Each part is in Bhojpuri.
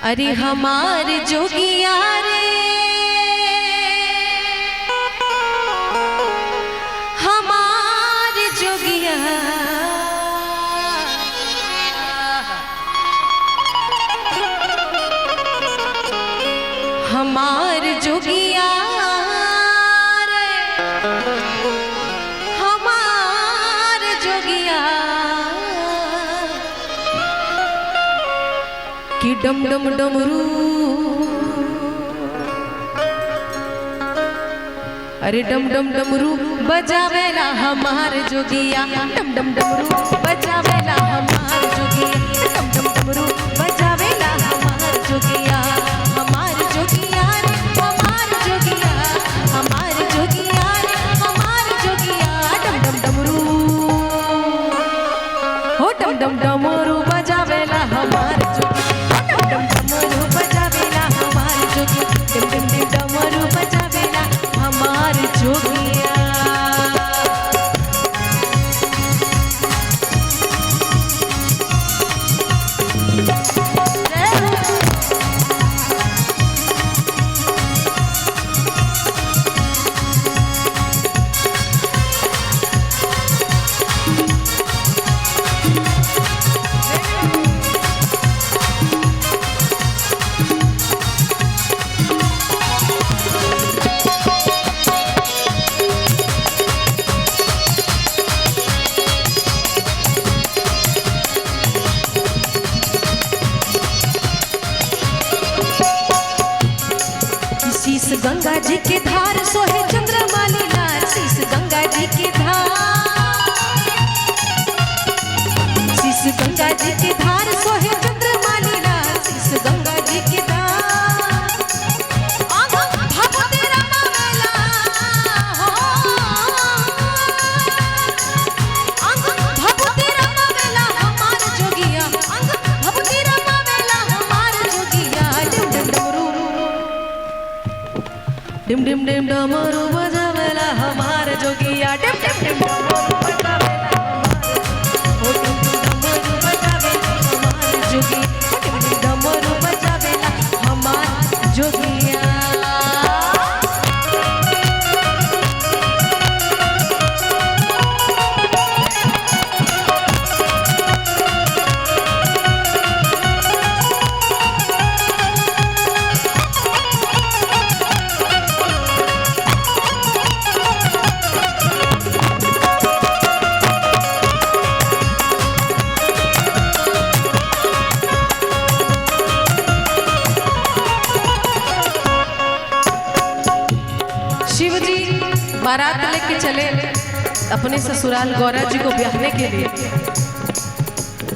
अरे हमार जोगिया रे हमार जोगिया हमार जोगिया रे हमार जोगिया कि डम डम डमरू अरे डम डम डमरू बजावेला हमार जोगिया डम डम डमरू बजावेला हमार जोगिया डम डम डमरू बजावेला हमार जोगिया हमार जोगिया रे हमार जोगिया हमार जोगिया रे हमार जोगिया डम डम डमरू हो डम डम डमरू बजावेला हमार जोगिया डम डम डमरू बजावेला हमार जोगिया डम डम डमरू बजावेला हमार जोगिया। शीस गंगा जी के धार सोहे चंद्रमाली लाल शीस गंगा जी के धार शीस गंगा जी के धार सोहे चंद्रमाली लाल शीस गंगा जी के धार भव तेरा मावेला हो भव तेरा मावेला हमार जोगिया भव तेरा मावेला हमार जोगिया डिम डिम डिम डमरू बजावेला हमार जोगिया डिम डिम डिम डमरू बजावेला हो डिम डिम डमरू बजावेला हमार जोगिया डिम डिम डमरू बजावेला हमार जोगिया। शिव जी बारात लेके चले अपने ससुराल गौरा जी को ब्याहने के लिए।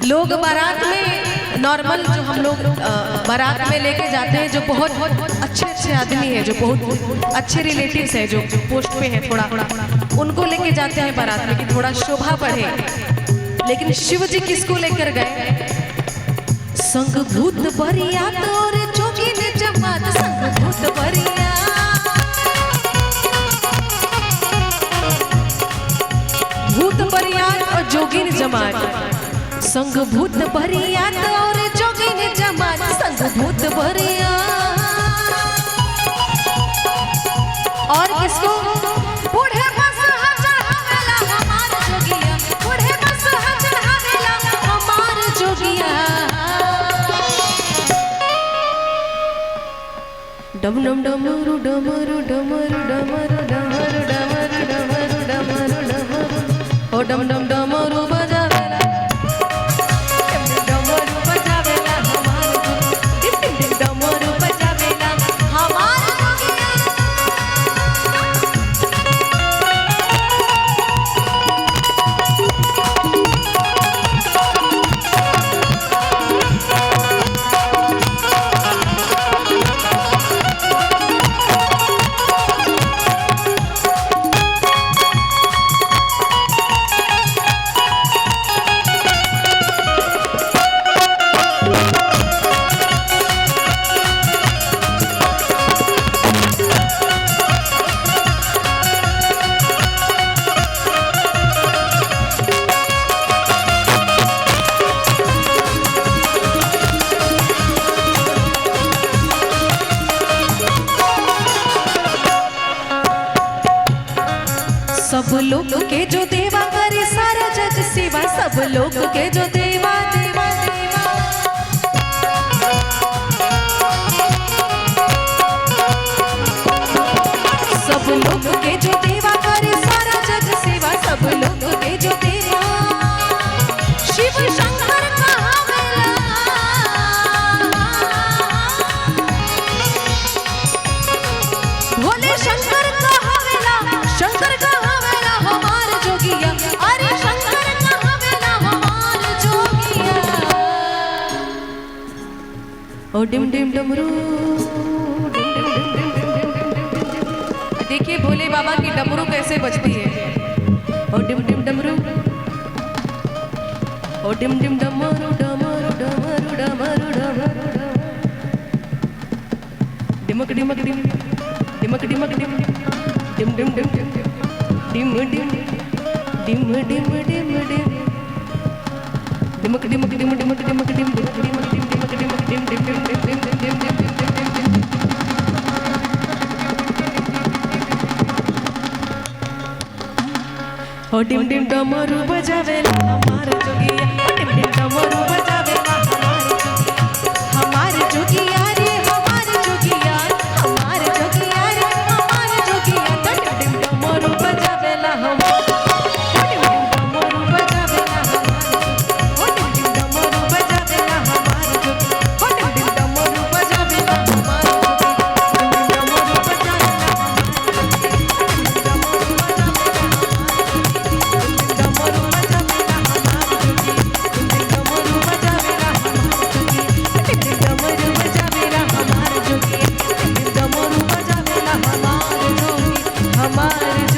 लोग बारात में नॉर्मल जो हम लोग बारात में लेके जाते हैं जो बहुत अच्छे अच्छे आदमी हैं जो बहुत अच्छे रिलेटिव्स हैं जो पोस्ट पे हैं थोड़ा उनको लेके जाते हैं बारात में कि थोड़ा शोभा बढ़े। लेकिन शिव जी किसको लेकर गए? संग भूत बरिया तोर जोगी ने जमात संग भूत बरिया भूत बरियात और जोगिन जमात संग भूत बरियात और जोगिन जमात संग भूत बरियात और किसको? बूढ़े बस चढ़ावेला हमार जोगिया बूढ़े बस चढ़ावेला हमार जोगिया डम डम डमरू डमरू डमरू डमरू डमरू डमरू डमरू डमरू डमरू ओ डम डम डमरू बजावेला डिम डिम डमरू बजावेला हमार जोगिया डिम डिम डमरू बजावेला हमार जोगिया। सब लोग के जो देवा करे सारा जग सेवा, सब लोग के जो देवा देवा देवा। सब लोग के जो देवा करे सारा जग सेवा, सब लोग के जो देवा। शिव शंकर कहावेला, भोले शंकर कहावेला, शंकर कहावेला हमार जोगिया, अरे शंकर कहावेला हमार जोगिया। ओ डिम डिम डमरू, देखिए भोले बाबा की डमरू कैसे बजती है। ओ डिम डिम डमरू, ओ डिम डिम डमरू डमरू डमरू डमरू डमरू, डिमक डिमक डिम, डिमक डिमक डिम, डिम डिम डिम डिम डिम डिम डिम डिम डिम डिम, डिमक डिमक डिम डिमक डिमक डिम, डिमक डिमक डिम डिमक डिमक डिम डिम डिम डिम डिम डिम डिम डिम। ओ डिम डिम डमरू बजावेला हमार जोगिया, डिम डिम डमरू बजावेला हमार जोगिया रे, हमार जोगिया, हमार जोगिया रे, हमार जोगिया। तो डिम डिम डमरू बजावेला हमार, डिम डिम डमरू बजावेला हमार, ओ डिम डिम डमरू बजावेला हमार जोगिया, ओ डिम डिम डमरू बजावेला हमार जोगिया, डिम डिम डमरू बजावेला हमार